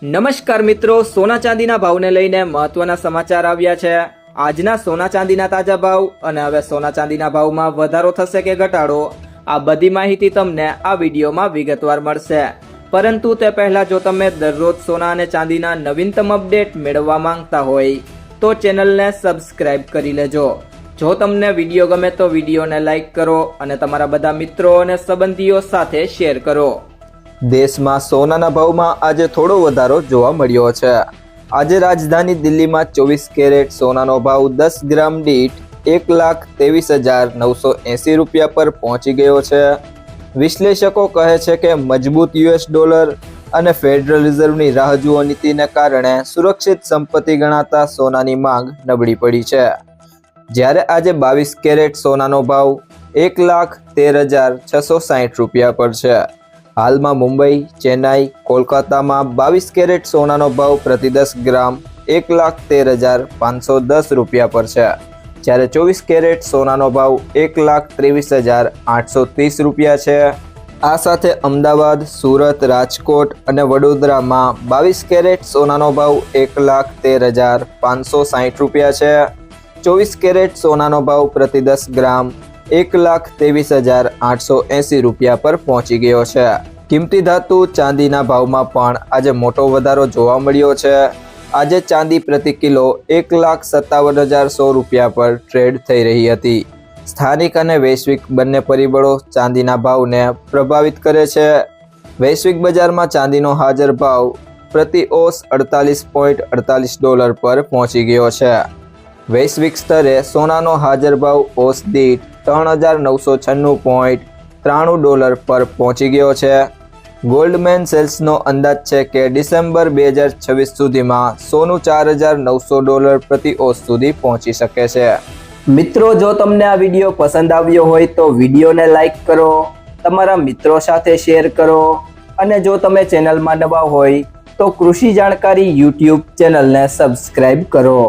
નમસ્કાર મિત્રો, સોના ચાંદીના ભાવને લઈને મહત્વના સમાચાર આવ્યા છે। આજના સોના ચાંદીના તાજા ભાવ અને હવે સોના ચાંદીના ભાવમાં વધારો થશે કે ઘટાડો, આ બધી માહિતી તમને આ વિડીયોમાં વિગતવાર મળશે। પરંતુ તે પહેલા જો તમે દરરોજ સોના અને ચાંદીના નવીનતમ અપડેટ મેળવવા માંગતા હોય તો ચેનલને સબસ્ક્રાઇબ કરી લેજો। જો તમને વિડીયો ગમે તો વિડીયોને લાઈક કરો અને તમારા બધા મિત્રો અને સંબંધીઓ સાથે શેર કરો। દેશમાં સોનાના ભાવમાં આજે થોડો વધારો જોવા મળ્યો છે। આજે રાજધાની દિલ્હીમાં 24 કેરેટ સોનાનો ભાવ 10 ગ્રામ દીઠ 1,23,980 રૂપિયા પર પહોંચી ગયો છે। વિશ્લેષકો કહે છે કે મજબૂત યુએસ ડોલર અને ફેડરલ રિઝર્વની રાહ જુઓ નીતિને કારણે સુરક્ષિત સંપત્તિ ગણાતા સોનાની માંગ નબળી પડી છે। જ્યારે આજે 22 કેરેટ સોનાનો ભાવ 1,13,660 રૂપિયા પર છે। હાલમાં મુંબઈ, ચેન્નાઈ, કોલકાતામાં 22 કેરેટ સોનાનો ભાવ પ્રતિ 10 ગ્રામ 1,13,510 રૂપિયા પર છે, જ્યારે 24 કેરેટ સોનાનો ભાવ 1,23,830 રૂપિયા છે। આ સાથે અમદાવાદ, સુરત, રાજકોટ અને વડોદરામાં 22 કેરેટ સોનાનો ભાવ 1,13,560 રૂપિયા છે। 24 કેરેટ સોનાનો ભાવ પ્રતિ 10 ગ્રામ 1,23,880 રૂપિયા પર પહોંચી ગયો છે। કિંમતી ધાતુ ચાંદીના ભાવમાં પણ આજે મોટો વધારો જોવા મળ્યો છે। આજે ચાંદી પ્રતિ કિલો 1,57,100 રૂપિયા પર ટ્રેડ થઈ રહી હતી। સ્થાનિક અને વૈશ્વિક બંને પરિબળો ચાંદીના ભાવને પ્રભાવિત કરે છે। વૈશ્વિક બજારમાં ચાંદીનો હાજર ભાવ પ્રતિ ઓસ $48.48 પર પહોંચી ગયો છે। વૈશ્વિક સ્તરે સોનાનો હાજર ભાવ ઓસ દીઠ $3,996.93 પર પહોંચી ગયો છે। ગોલ્ડમેન સેલ્સનો અંદાજ છે કે ડિસેમ્બર 2026 સુધીમાં સોનું $4,900 પ્રતિ ઓસ સુધી પહોંચી શકે છે। મિત્રો, જો તમને આ વિડીયો પસંદ આવ્યો હોય તો વિડીયોને લાઈક કરો, તમારા મિત્રો સાથે શેર કરો અને જો તમે ચેનલમાં નવા હોય તો કૃષિ જાણકારી યુટ્યુબ ચેનલને સબસ્ક્રાઇબ કરો।